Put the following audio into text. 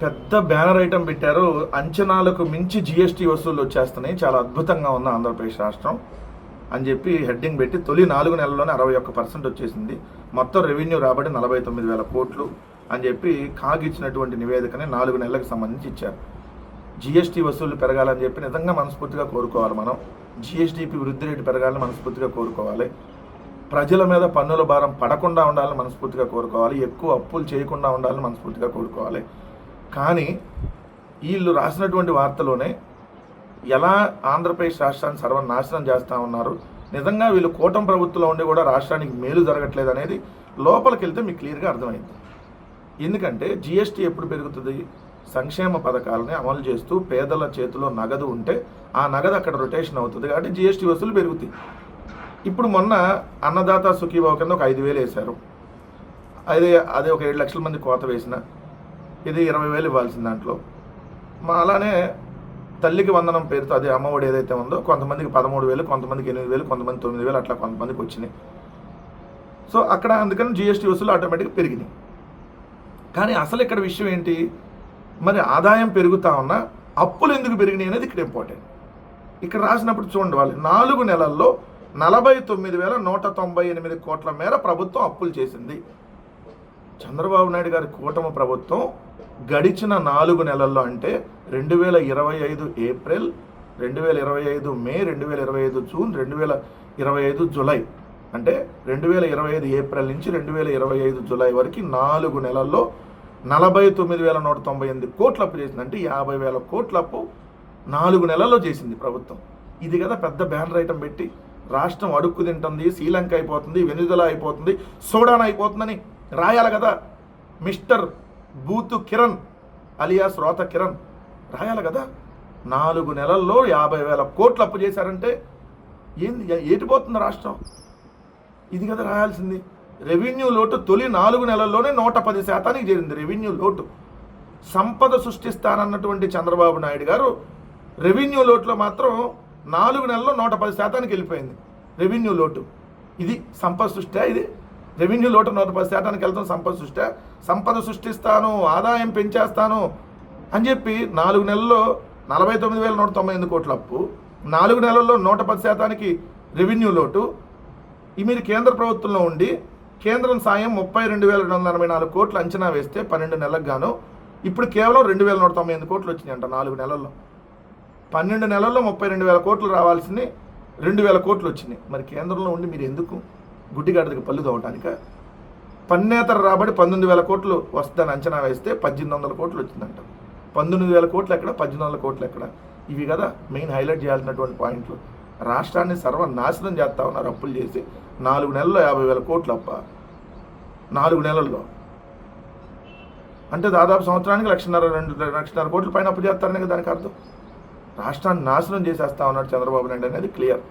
పెద్ద banner item పెట్టారు. అంచనాలకు మించి జీఎస్టీ వసూళ్లు వచ్చేస్తున్నాయి, చాలా అద్భుతంగా ఉంది ఆంధ్రప్రదేశ్ రాష్ట్రం అని చెప్పి హెడ్డింగ్ పెట్టి తొలి 4 నెలల్లోనే 61% వచ్చేసింది. మొత్తం రెవెన్యూ రాబడి 49,000 కోట్లు అని చెప్పి కాగ్ ఇచ్చినటువంటి నివేదికని 4 నెలలకు సంబంధించి ఇచ్చారు. జీఎస్టీ వసూళ్లు పెరగాలని చెప్పి నిజంగా మనస్ఫూర్తిగా కోరుకోవాలి. మనం జీఎస్టీపీ వృద్ధి రేటు పెరగాలని మనస్ఫూర్తిగా కోరుకోవాలి. ప్రజల మీద పన్నుల భారం పడకుండా ఉండాలని మనస్ఫూర్తిగా కోరుకోవాలి. ఎక్కువ అప్పులు చేయకుండా ఉండాలని మనస్ఫూర్తిగా కోరుకోవాలి. కానీ వీళ్ళు రాసినటువంటి వార్తలోనే ఎలా ఆంధ్రప్రదేశ్ రాష్ట్రాన్ని సర్వనాశనం చేస్తూ ఉన్నారు, నిజంగా వీళ్ళు కూటమి ప్రభుత్వంలో ఉండి కూడా రాష్ట్రానికి మేలు జరగట్లేదు అనేది లోపలికి వెళ్తే మీకు క్లియర్గా అర్థమైంది. ఎందుకంటే జీఎస్టీ ఎప్పుడు పెరుగుతుంది? సంక్షేమ పథకాలని అమలు చేస్తూ పేదల చేతిలో నగదు ఉంటే ఆ నగదు అక్కడ రొటేషన్ అవుతుంది కాబట్టి జీఎస్టీ వసూలు పెరుగుతాయి. ఇప్పుడు మొన్న అన్నదాత సుఖీభావ కింద ఒక 5,000 వేశారు. అదే ఒక 7 లక్షల మంది కోత వేసిన, ఇది 20,000 ఇవ్వాల్సిన దాంట్లో. అలానే తల్లికి వందనం పేరుతో అదే అమ్మఒడి ఏదైతే ఉందో కొంతమందికి 13,000, కొంతమందికి 8,000, కొంతమంది 9,000 అట్లా కొంతమందికి వచ్చినాయి. సో అక్కడ అందుకని జీఎస్టీ వసూలు ఆటోమేటిక్గా పెరిగినాయి. కానీ అసలు ఇక్కడ విషయం ఏంటి? మరి ఆదాయం పెరుగుతా ఉన్నా అప్పులు ఎందుకు పెరిగినాయి అనేది ఇక్కడ ఇంపార్టెంట్. ఇక్కడ రాసినప్పుడు చూడండి, వాళ్ళు 4 నెలల్లో 49,198 కోట్ల మేర ప్రభుత్వం అప్పులు చేసింది. చంద్రబాబు నాయుడు గారి కూటమి ప్రభుత్వం గడిచిన 4 నెలల్లో అంటే 2025 ఏప్రిల్, 2025 మే, 2025 జూన్, 2025 జూలై, అంటే 2025 ఏప్రిల్ నుంచి 2025 జూలై వరకు 4 నెలల్లో 49,198 కోట్ల అప్పు చేసింది. అంటే 50,000 కోట్ల అప్పు 4 నెలల్లో చేసింది ప్రభుత్వం. ఇది కదా పెద్ద బ్యానర్ ఐటమ్ పెట్టి రాష్ట్రం అడుక్కు తింటుంది, శ్రీలంక అయిపోతుంది, వెనుజులా అయిపోతుంది, సూడాన్ అయిపోతుందని రాయాలి కదా. మిస్టర్ బూతు కిరణ్ అలియాస్ రోత కిరణ్ రాయాలి కదా. 4 నెలల్లో 50,000 కోట్లు అప్పు చేశారంటే ఏంది? ఏటిపోతుంది రాష్ట్రం? ఇది కదా రాయాల్సింది. రెవెన్యూ లోటు తొలి 4 నెలల్లోనే 110% చేరింది రెవెన్యూ లోటు. సంపద సృష్టిస్తానన్నటువంటి చంద్రబాబు నాయుడు గారు రెవెన్యూ లోటులో మాత్రం 4 నెలల్లో 110% వెళ్ళిపోయింది రెవెన్యూ లోటు. ఇది సంపద సృష్టి. ఇది రెవెన్యూ లోటు 110% వెళ్తాం. సంపద సృష్టిస్తాను, ఆదాయం పెంచేస్తాను అని చెప్పి 4 నెలల్లో 49,198 కోట్ల అప్పు, 4 నెలల్లో 110% రెవెన్యూ లోటు. మీరు కేంద్ర ప్రభుత్వంలో ఉండి కేంద్రం సాయం 32,284 కోట్లు అంచనా వేస్తే 12 నెలలకు గాను ఇప్పుడు కేవలం 2,198 కోట్లు వచ్చినాయంట 4 నెలల్లో. 12 నెలల్లో 32,000 కోట్లు రావాల్సింది 2,000 కోట్లు వచ్చినాయి. మరి కేంద్రంలో ఉండి మీరు ఎందుకు గుడ్డిగాడికి పళ్ళు తవ్వటానిక? పన్నేతర రాబడి 19,000 కోట్లు వస్తుందని అంచనా వేస్తే 1,800 కోట్లు వచ్చిందంట. 19,000 కోట్లు ఎక్కడ, 1,800 కోట్లు ఎక్కడ? ఇవి కదా మెయిన్ హైలైట్ చేయాల్సినటువంటి పాయింట్లు. రాష్ట్రాన్ని సర్వనాశనం చేస్తూ ఉన్నారు అప్పులు చేసి. 4 నెలల్లో 50,000 కోట్లు అప్ప 4 నెలల్లో అంటే దాదాపు సంవత్సరానికి 1,500 కోట్ల పైన అప్పు చేస్తారనే దానికి అర్థం. రాష్ట్రాన్ని నాశనం చేసేస్తా ఉన్నాడు చంద్రబాబు నాయుడు అనేది క్లియర్.